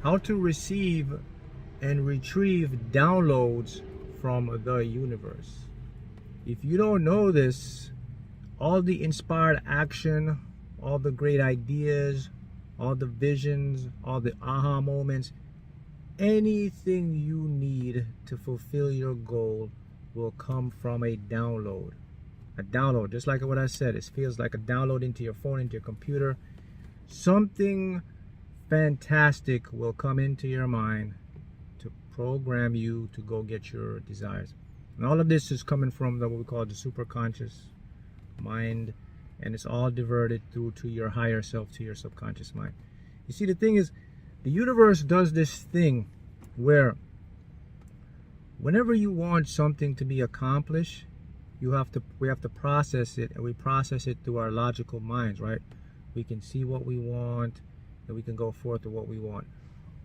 how to receive and retrieve downloads from the universe. If you don't know this, all the inspired action, all the great ideas, all the visions, all the aha moments, anything you need to fulfill your goal will come from a download. A download, just like what I said, it feels like a download into your phone, into your computer. Something fantastic will come into your mind to program you to go get your desires. And all of this is coming from what we call the superconscious mind, and it's all diverted through to your higher self, to your subconscious mind. You see, the thing is, the universe does this thing where whenever you want something to be accomplished, we have to process it, and we process it through our logical minds, right? We can see what we want, and we can go forth to what we want.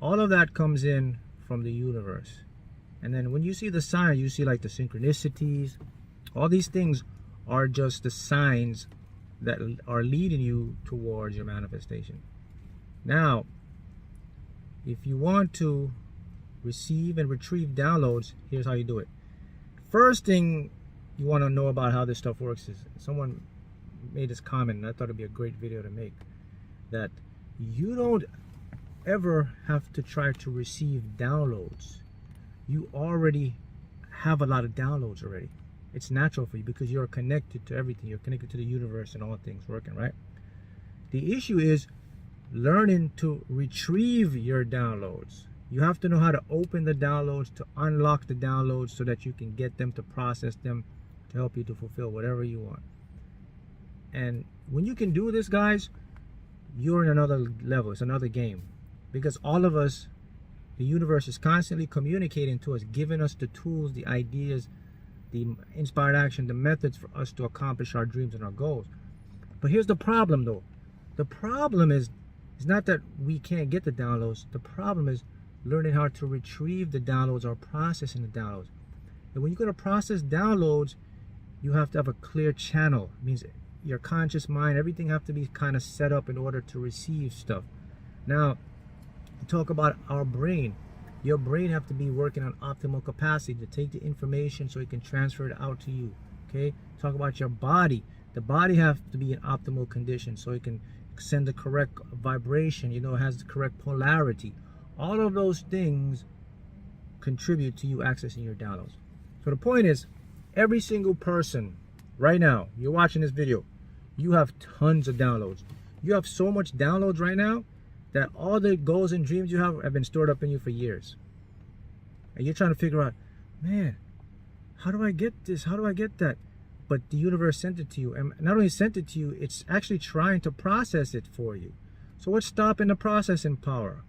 All of that comes in from the universe. And then when you see the sign, you see like the synchronicities. All these things are just the signs that are leading you towards your manifestation. Now, if you want to receive and retrieve downloads, here's how you do it. First thing you want to know about how this stuff works is, someone made this comment, and I thought it'd be a great video to make, that you don't ever have to try to receive downloads. You already have a lot of downloads already. It's natural for you because you're connected to everything. You're connected to the universe and all things working, right? The issue is learning to retrieve your downloads. You have to know how to open the downloads, to unlock the downloads so that you can get them, to process them, to help you to fulfill whatever you want. And when you can do this, guys, you're in another level. It's another game. Because all of us, the universe is constantly communicating to us, giving us the tools, the ideas, the inspired action, the methods for us to accomplish our dreams and our goals. But here's the problem, though. The problem is not that we can't get the downloads. The problem is learning how to retrieve the downloads or processing the downloads. And when you're going to process downloads, you have to have a clear channel. It means your conscious mind, everything have to be kind of set up in order to receive stuff. Now, to talk about our brain, your brain have to be working on optimal capacity to take the information so it can transfer it out to you. Okay, talk about your body. The body have to be in optimal condition so it can send the correct vibration, you know, it has the correct polarity. All of those things contribute to you accessing your downloads. So the point is, every single person right now, you're watching this video, you have tons of downloads. You have so much downloads right now that all the goals and dreams you have been stored up in you for years. And you're trying to figure out, man, how do I get this? How do I get that? But the universe sent it to you. And not only sent it to you, it's actually trying to process it for you. So what's stopping the processing power?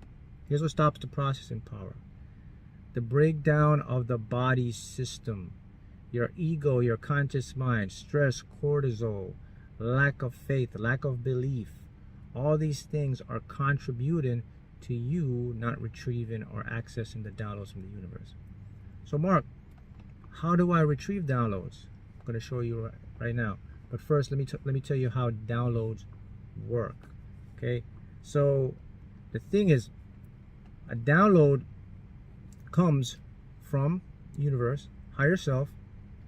Here's what stops the processing power. The breakdown of the body system. Your ego, your conscious mind, stress, cortisol, lack of faith, lack of belief. All these things are contributing to you not retrieving or accessing the downloads from the universe. So Mark, how do I retrieve downloads? I'm going to show you right now. But first, let me tell you how downloads work. Okay, so the thing is, a download comes from the universe, higher self,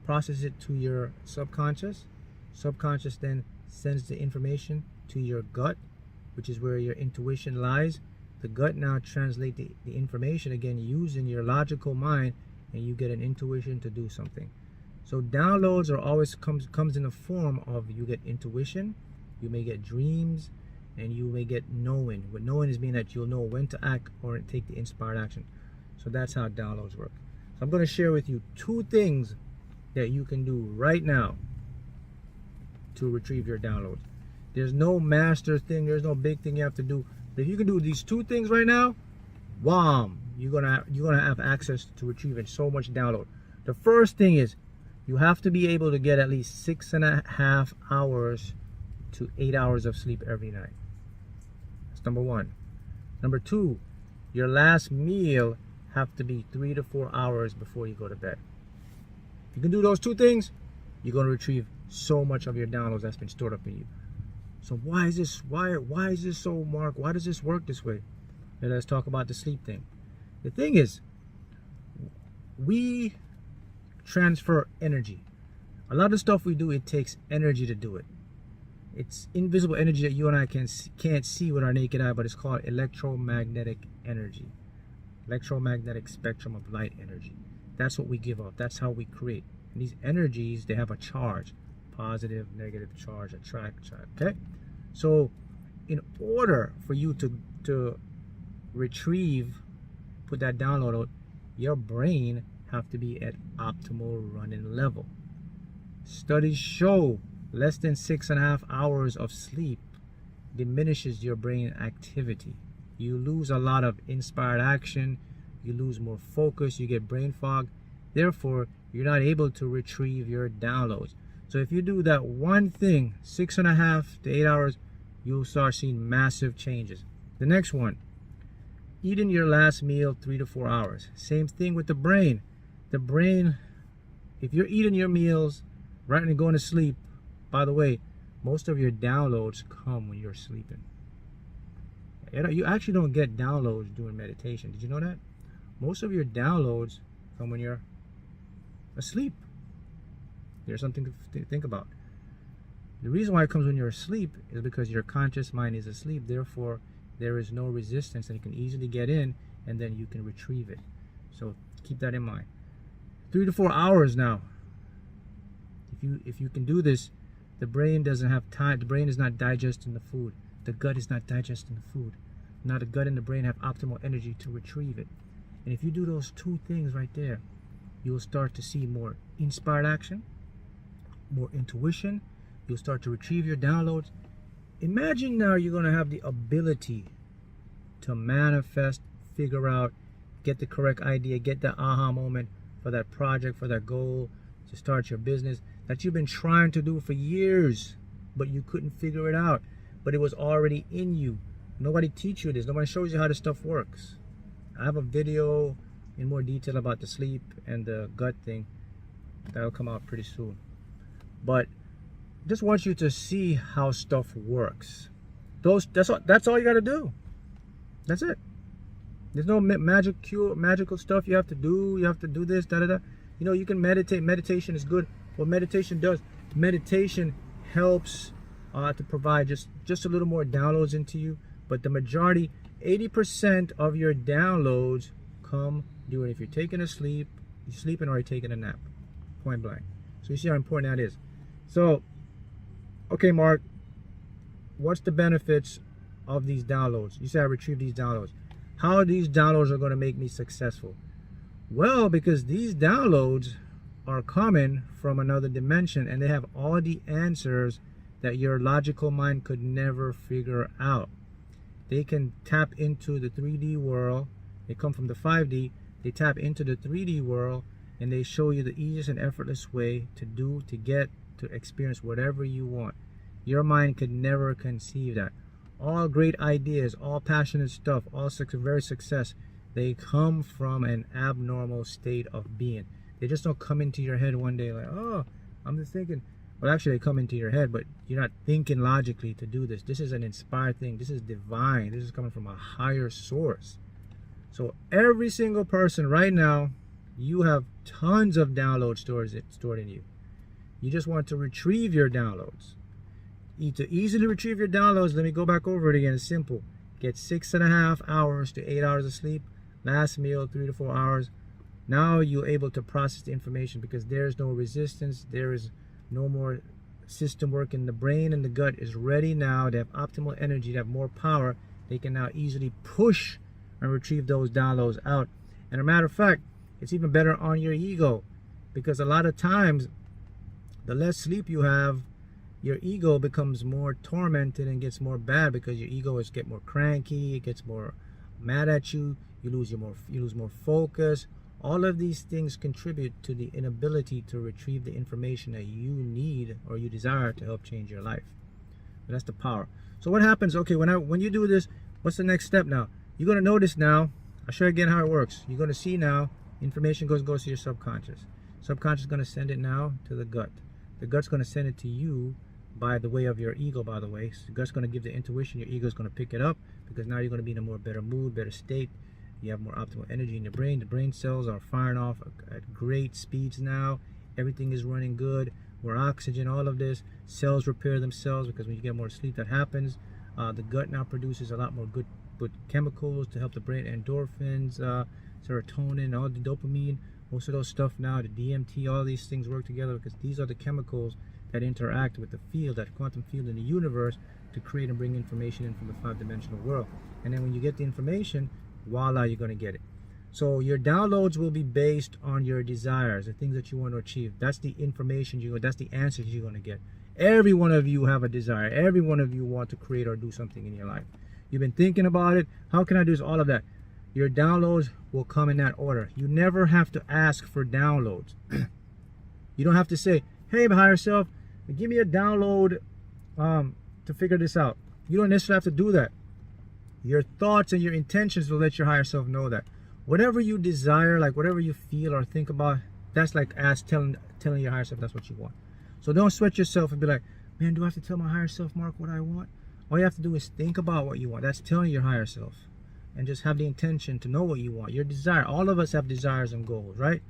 processes it to your subconscious. Subconscious then sends the information to your gut, which is where your intuition lies. The gut now translates the information again using your logical mind, and you get an intuition to do something. So downloads are always comes in the form of, you get intuition, you may get dreams, and you may get knowing. What knowing is mean that you'll know when to act or take the inspired action. So that's how downloads work. So I'm going to share with you 2 things that you can do right now to retrieve your downloads. There's no master thing, there's no big thing you have to do. But if you can do these 2 things right now, wham, you're gonna have access to retrieving so much download. The first thing is, you have to be able to get at least 6.5 hours to 8 hours of sleep every night. That's number 1. Number 2, your last meal have to be 3 to 4 hours before you go to bed. If you can do those 2 things, you're going to retrieve so much of your downloads that's been stored up in you. So why is this so, Mark? Why does this work this way? Now let's talk about the sleep thing. The thing is, we transfer energy. A lot of stuff we do, it takes energy to do it. It's invisible energy that you and I can't see with our naked eye, but it's called electromagnetic energy. Electromagnetic spectrum of light energy. That's what we give off. That's how we create. And these energies, they have a charge. Positive, negative charge, attract, okay? So in order for you to retrieve, put that download out, your brain have to be at optimal running level. Studies show less than 6.5 hours of sleep diminishes your brain activity. You lose a lot of inspired action, you lose more focus, you get brain fog. Therefore, you're not able to retrieve your downloads. So if you do that one thing, 6.5 to 8 hours, you'll start seeing massive changes. The next one, eating your last meal 3 to 4 hours. Same thing with the brain. The brain, if you're eating your meals right and going to sleep, by the way, most of your downloads come when you're sleeping. You actually don't get downloads during meditation. Did you know that? Most of your downloads come when you're asleep. There's something to think about. The reason why it comes when you're asleep is because your conscious mind is asleep. Therefore, there is no resistance and you can easily get in and then you can retrieve it. So keep that in mind. 3 to 4 hours now. If you can do this, the brain doesn't have time. The brain is not digesting the food. The gut is not digesting the food. Now the gut and the brain have optimal energy to retrieve it. And if you do those two things right there, you will start to see more inspired action, more intuition. You'll start to retrieve your downloads. Imagine now you're going to have the ability to manifest, figure out, get the correct idea, get the aha moment for that project, for that goal, to start your business that you've been trying to do for years, but you couldn't figure it out. But it was already in you. Nobody teach you this. Nobody shows you how this stuff works. I have a video in more detail about the sleep and the gut thing that'll come out pretty soon. But just want you to see how stuff works. That's all you got to do. That's it. There's no magical stuff you have to do. You have to do this, da da da. You know, you can meditate. Meditation is good. What meditation does, meditation helps to provide just a little more downloads into you. But the majority, 80% of your downloads come during if you're taking a sleep, you're sleeping, or you're taking a nap. Point blank. So you see how important that is. So, okay, Mark, what's the benefits of these downloads? You say I retrieve these downloads. How these downloads are going to make me successful? Well, because these downloads are coming from another dimension and they have all the answers that your logical mind could never figure out. They can tap into the 3D world. They come from the 5D. They tap into the 3D world and they show you the easiest and effortless way to experience whatever you want. Your mind could never conceive that. All great ideas, all passionate stuff, all very success, they come from an abnormal state of being. They just don't come into your head one day like, oh, I'm just thinking. Well, actually, they come into your head, but you're not thinking logically to do this. This is an inspired thing. This is divine. This is coming from a higher source. So every single person right now, you have tons of downloads stored in you. You just want to retrieve your downloads. To easily retrieve your downloads, let me go back over it again. It's simple. Get 6.5 hours to 8 hours of sleep. Last meal, 3 to 4 hours. Now you're able to process the information because there's no resistance. There is no more system work in the brain, and the gut is ready now. They have optimal energy. They have more power. They can now easily push and retrieve those downloads out. And a matter of fact, it's even better on your ego because a lot of times the less sleep you have, your ego becomes more tormented and gets more bad because your ego is get more cranky, it gets more mad at you, you lose more focus. All of these things contribute to the inability to retrieve the information that you need or you desire to help change your life. But that's the power. So what happens? Okay, when you do this, what's the next step now? You're gonna notice now. I'll show you again how it works. You're gonna see now information goes to your subconscious. Subconscious is gonna send it now to the gut. The gut's gonna send it to you by the way of your ego, by the way. So God's going to give the intuition. Your ego is going to pick it up, because now you're going to be in a more better mood, better state. You have more optimal energy in your brain. The brain cells are firing off at great speeds now. Everything is running good. More oxygen, all of this. Cells repair themselves, because when you get more sleep, that happens. The gut now produces a lot more good chemicals to help the brain. Endorphins, serotonin, all the dopamine, most of those stuff now, the DMT, all these things work together, because these are the chemicals that interact with the field, that quantum field in the universe, to create and bring information in from the 5-dimensional world. And then when you get the information, voila, you're going to get it. So your downloads will be based on your desires, the things that you want to achieve. That's the information that's the answers you're going to get. Every one of you have a desire. Every one of you want to create or do something in your life. You've been thinking about it. How can I do this? All of that. Your downloads will come in that order. You never have to ask for downloads. You don't have to say, hey, higher self, give me a download to figure this out. You don't necessarily have to do that. Your thoughts and your intentions will let your higher self know that. Whatever you desire, like whatever you feel or think about, that's like telling your higher self that's what you want. So don't sweat yourself and be like, man, do I have to tell my higher self, Mark, what I want? All you have to do is think about what you want. That's telling your higher self. And just have the intention to know what you want. Your desire. All of us have desires and goals, right?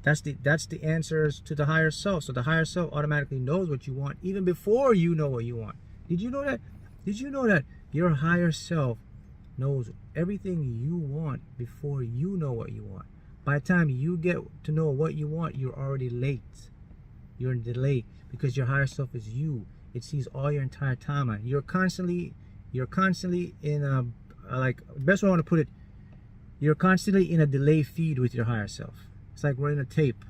That's the answers to the higher self. So the higher self automatically knows what you want even before you know what you want. Did you know that? Did you know that your higher self knows everything you want before you know what you want? By the time you get to know what you want, you're already late. You're in delay, because your higher self is you. It sees all your entire timeline. You're constantly in a, like, best way I want to put it, you're constantly in a delay feed with your higher self. It's like we're in a tape.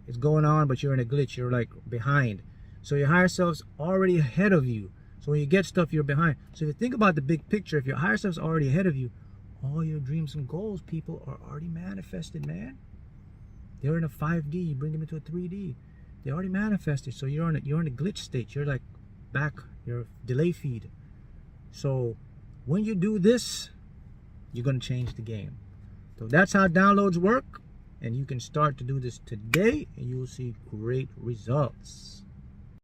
It's going on, but you're in a glitch. You're like behind. So your higher self's already ahead of you. So when you get stuff, you're behind. So if you think about the big picture, if your higher self's already ahead of you, all your dreams and goals, people, are already manifested, man. They're in a 5D. You bring them into a 3D. They already manifested. So you're in a glitch state. You're like back. You're delay feed. So when you do this, you're going to change the game. So that's how downloads work. And you can start to do this today, and you will see great results.